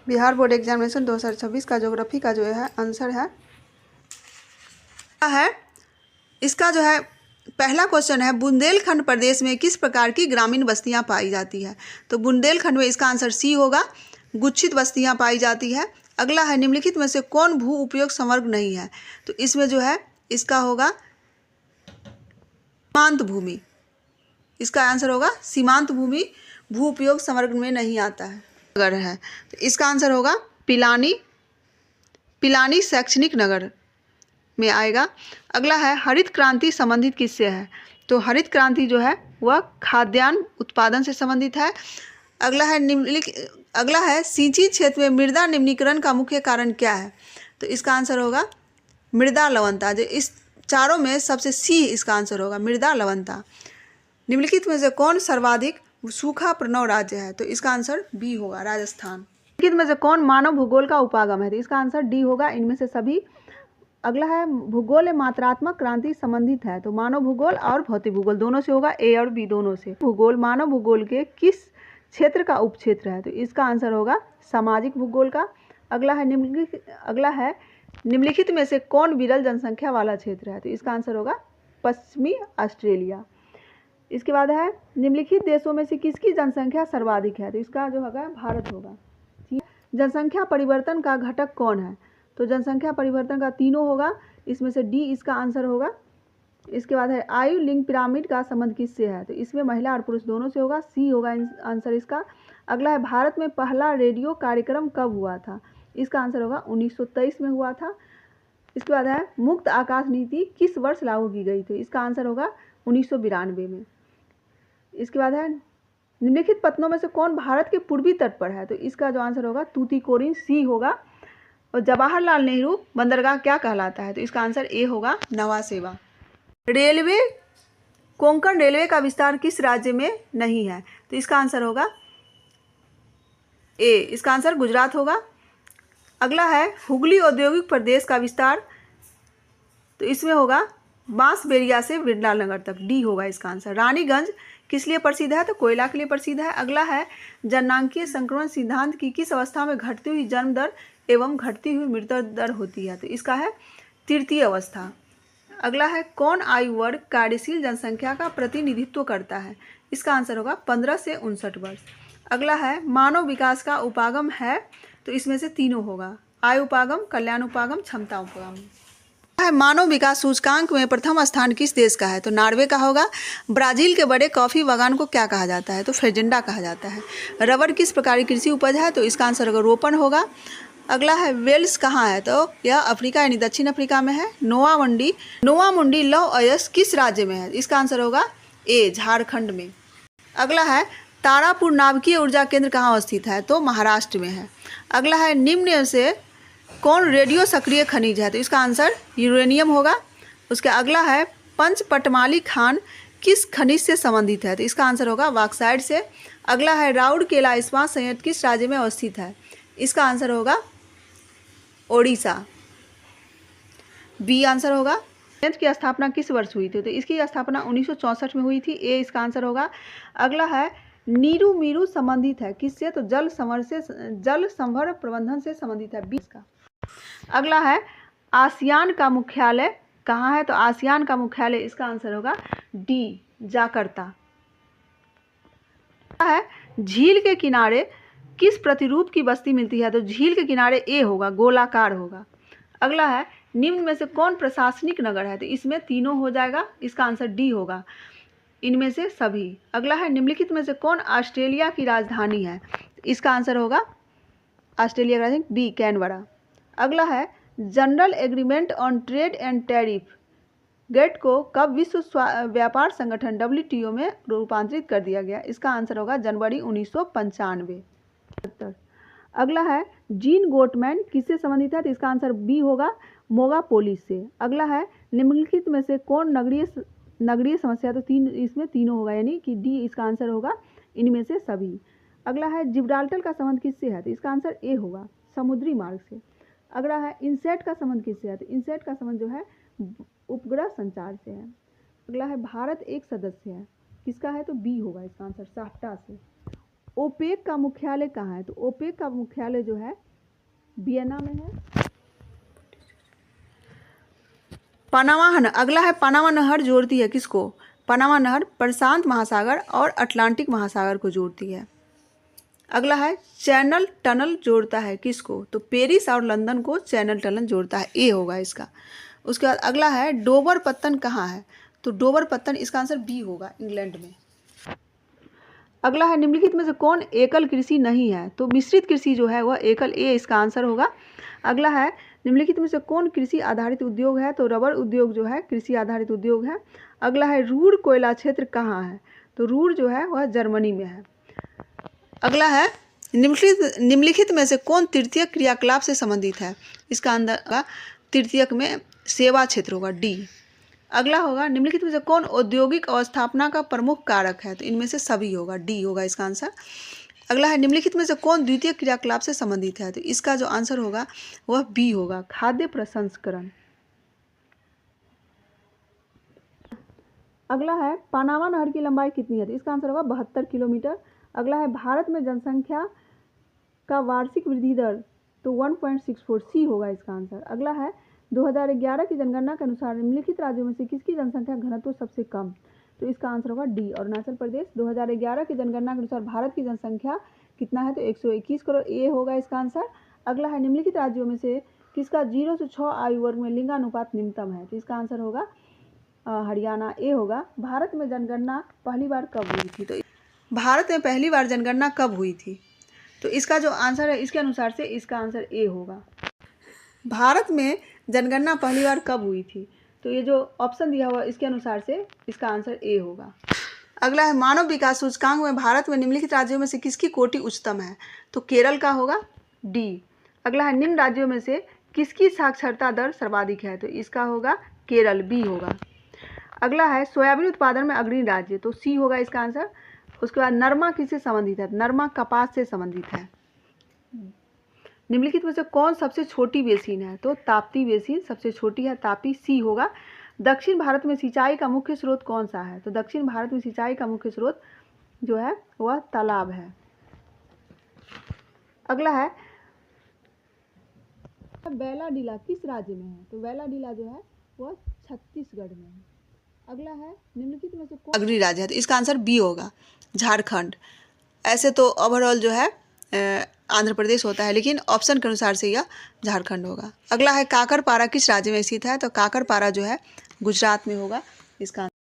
Bihar board examination 2026 का geography का जो है आंसर है इसका जो है पहला क्वेश्चन है, बुंदेलखंड प्रदेश में किस प्रकार की ग्रामीण बस्तियां पाई जाती है। तो बुंदेलखंड में इसका आंसर सी होगा, गुच्छित बस्तियां पाई जाती है। अगला है, निम्नलिखित में से कौन भू उपयोग संवर्ग नहीं है। तो इसमें जो है इसका होगा सीमांत भूमि, इसका आंसर होगा सीमांत भूमि भू उपयोग संवर्ग में नहीं आता है। अगर है तो इसका आंसर होगा पिलानी शैक्षणिक नगर में आएगा। अगला है, हरित क्रांति संबंधित किससे है। तो हरित क्रांति जो है वह खाद्यान्न उत्पादन से संबंधित है। अगला है सिंचित क्षेत्र में मृदा निम्नीकरण का मुख्य कारण क्या है। तो इसका आंसर होगा मृदा लवणता। जो इस चारों में सबसे सी इसका आंसर होगा, मृदा लवणता। निम्नलिखित में से कौन सर्वाधिक सूखा प्रवण राज्य है। तो इसका आंसर बी होगा, राजस्थान। निम्नलिखित में से कौन मानव भूगोल का उपागम है। तो इसका आंसर डी होगा, इनमें से सभी। अगला है, भूगोल मात्रात्मक क्रांति संबंधित है। तो मानव भूगोल और भौतिक भूगोल दोनों से होगा, ए और बी दोनों से। भूगोल मानव भूगोल के किस क्षेत्र का उपक्षेत्र है। तो इसका आंसर होगा सामाजिक भूगोल का। अगला है निम्नलिखित में से कौन विरल जनसंख्या वाला क्षेत्र है। तो इसका आंसर होगा पश्चिमी ऑस्ट्रेलिया। इसके बाद है, निम्नलिखित देशों में से किसकी जनसंख्या सर्वाधिक है। तो इसका जो होगा भारत होगा। जनसंख्या परिवर्तन का घटक कौन है। तो जनसंख्या परिवर्तन का तीनों होगा, इसमें से डी इसका आंसर होगा। इसके बाद है, आयु लिंग पिरामिड का संबंध किससे है। तो इसमें महिला और पुरुष दोनों से होगा, सी होगा आंसर इसका। अगला है, भारत में पहला रेडियो कार्यक्रम कब हुआ था। इसका आंसर होगा 1923 में हुआ था। इसके बाद है, मुक्त आकाश नीति किस वर्ष लागू की गई थी। इसका आंसर होगा 1992 में। इसके बाद है, निम्नलिखित पत्तनों में से कौन भारत के पूर्वी तट पर है। तो इसका जो आंसर होगा तूतीकोरिन, सी होगा। और जवाहरलाल नेहरू बंदरगाह क्या कहलाता है। तो इसका आंसर ए होगा, नवा सेवा। रेलवे, कोंकण रेलवे का विस्तार किस राज्य में नहीं है। तो इसका आंसर होगा ए, इसका आंसर गुजरात होगा। अगला है, हुगली औद्योगिक प्रदेश का विस्तार। तो इसमें होगा बांसबेरिया से बिरला नगर तक, डी होगा इसका आंसर। रानीगंज किस लिए प्रसिद्ध है। तो कोयला के लिए प्रसिद्ध है। अगला है, जननांकीय संक्रमण सिद्धांत की किस अवस्था में घटती हुई जन्म दर एवं घटती हुई मृत्यु दर होती है। तो इसका है तृतीय अवस्था। अगला है, कौन आयु वर्ग कार्यशील जनसंख्या का प्रतिनिधित्व करता है। इसका आंसर होगा 15 से 59 वर्ष। अगला है, मानव विकास का उपागम है। तो इसमें से तीनों होगा, आय उपागम, कल्याण उपागम, क्षमता उपागम। मानव विकास सूचकांक में प्रथम स्थान किस देश का है। तो नॉर्वे का होगा। ब्राजील के बड़े कॉफी बागान को क्या कहा जाता है। तो फेजेंडा कहा जाता है। रबर किस प्रकार की कृषि उपज है। तो इसका आंसर होगा रोपण होगा। अगला है, वेल्स कहाँ है। तो यह अफ्रीका यानी दक्षिण अफ्रीका में है। नोवा मुंडी लौह अयस्क किस राज्य में है। इसका आंसर होगा ए, झारखंड में। अगला है, तारापुर नाभिकीय ऊर्जा केंद्र कहाँ अवस्थित है। तो महाराष्ट्र में है। अगला है, निम्न से कौन रेडियो सक्रिय खनिज है। तो इसका आंसर यूरेनियम होगा। उसके अगला है, पंचपटमाली खान किस खनिज से संबंधित है। तो इसका आंसर होगा बॉक्साइट से। अगला है, राउरकेला इस्पात संयंत्र किस राज्य में अवस्थित है। इसका आंसर होगा ओडिशा, बी आंसर होगा। संयंत्र की स्थापना किस वर्ष हुई थी। तो इसकी स्थापना 1964 में हुई थी, ए इसका आंसर होगा। अगला है, नीरू मीरू संबंधित है किससे। तो जल संभर प्रबंधन से संबंधित है, बी इसका। अगला है, आसियान का मुख्यालय कहाँ है। तो आसियान का मुख्यालय इसका आंसर होगा डी, जाकर्ता। है, झील के किनारे किस प्रतिरूप की बस्ती मिलती है। तो झील के किनारे ए होगा, गोलाकार होगा। अगला है, निम्न में से कौन प्रशासनिक नगर है। तो इसमें तीनों हो जाएगा, इसका आंसर डी होगा, इनमें से सभी। अगला है, निम्नलिखित में से कौन ऑस्ट्रेलिया की राजधानी है। इसका आंसर होगा ऑस्ट्रेलिया की राजधानी, बी, कैनबरा। अगला है, general agreement on trade and tariff GATT को कब विश्व व्यापार संगठन WTO में रूपांतरित कर दिया गया। इसका आंसर होगा जनवरी 1995। अगला है, जीन गोटमैन किससे संबंधित है। तो इसका आंसर बी होगा, मोगापोलिस से। अगला है, निम्नलिखित में से कौन नगरीय समस्या। तो इसमें तीनों होगा, यानी कि डी इसका आंसर होगा, इनमें से सभी। अगला है, जिब्राल्टर का संबंध किससे है। तो इसका आंसर ए होगा, समुद्री मार्ग से। अगला है, इनसेट का संबंध किससे है। तो इनसेट का संबंध जो है उपग्रह संचार से है। अगला है, भारत एक सदस्य है किसका है। तो बी होगा इसका आंसर, साफ्टा से। ओपेक का मुख्यालय कहाँ है? तो ओपेक का मुख्यालय जो है वियना में है। अगला है पनामा नहर जोड़ती है किसको? पनामा नहर प्रशांत महासागर और अटलांटिक महासागर को जोड़ती है। अगला है चैनल टनल जोड़ता है किसको? तो पेरिस और लंदन को चैनल टनल जोड़ता है, ए होगा इसका। उसके बाद अगला है डोबर पत्तन कहाँ है? तो डोबर पत्तन, इसका आंसर बी होगा, इंग्लैंड में। अगला है निम्नलिखित में से कौन एकल कृषि नहीं है? तो मिश्रित कृषि जो है वह एकल, ए इसका आंसर होगा। अगला है निम्नलिखित में से कौन कृषि आधारित उद्योग है? तो रबर उद्योग जो है कृषि आधारित उद्योग है। अगला है रूर कोयला क्षेत्र कहाँ है? तो रूर जो है वह जर्मनी में है। अगला है निम्नलिखित में से कौन तृतीयक क्रियाकलाप से संबंधित है? इसका अंदर तृतीयक में सेवा क्षेत्र होगा, डी। अगला होगा निम्नलिखित में से कौन औद्योगिक अवस्थापना का प्रमुख कारक है? तो इनमें से सभी होगा, डी होगा इसका आंसर। अगला है निम्नलिखित में से कौन द्वितीय क्रियाकलाप से संबंधित है? तो इसका जो आंसर होगा वह बी होगा, खाद्य प्रसंस्करण। अगला है पनामा नहर की लंबाई कितनी है? तो इसका आंसर होगा 72 किलोमीटर। अगला है भारत में जनसंख्या का वार्षिक वृद्धि दर, तो 1.64, सी होगा इसका आंसर। अगला है 2011 की जनगणना के अनुसार निम्नलिखित राज्यों में से किसकी जनसंख्या घनत्व सबसे कम? तो इसका आंसर होगा डी, अरुणाचल प्रदेश। 2011 की जनगणना के अनुसार भारत की जनसंख्या कितना है? तो 121 करोड़, ए होगा इसका आंसर। अगला है निम्नलिखित राज्यों में से किसका 0 से 6 आयु वर्ग में लिंगानुपात न्यूनतम है? तो इसका आंसर होगा हरियाणा, ए होगा। भारत में जनगणना पहली बार कब हुई थी? तो भारत में पहली बार जनगणना कब हुई थी? तो इसका जो आंसर है इसके अनुसार से इसका आंसर ए होगा। भारत में जनगणना पहली बार कब हुई थी? तो ये जो ऑप्शन दिया हुआ इसके अनुसार से इसका आंसर ए होगा। अगला है मानव विकास सूचकांक में भारत में निम्नलिखित राज्यों में से किसकी कोटि उच्चतम है? तो केरल का होगा, डी। अगला है निम्न राज्यों में से किसकी साक्षरता दर सर्वाधिक है? तो इसका होगा केरल, बी होगा। अगला है सोयाबीन उत्पादन में अग्रणी राज्य, तो सी होगा इसका आंसर। उसके बाद नरमा किससे संबंधित है? नरमा कपास से संबंधित है। निम्नलिखित में से कौन सबसे छोटी बेसिन है? तो ताप्ती बेसिन सबसे छोटी है, तापी, सी होगा। दक्षिण भारत में सिंचाई का मुख्य स्रोत कौन सा है? तो दक्षिण भारत में सिंचाई का मुख्य स्रोत जो है वह तालाब है। अगला है वेलाडीला किस राज्य में है? तो वेलाडीला जो है वह छत्तीसगढ़ में है। अगला है निम्नलिखित में से कौन अग्रणी राज्य है? तो इसका आंसर बी होगा, झारखंड। ऐसे तो ओवरऑल जो है आंध्र प्रदेश होता है, लेकिन ऑप्शन के अनुसार से यह झारखंड होगा। अगला है काकरपारा किस राज्य में स्थित है? तो काकरपारा जो है गुजरात में होगा इसका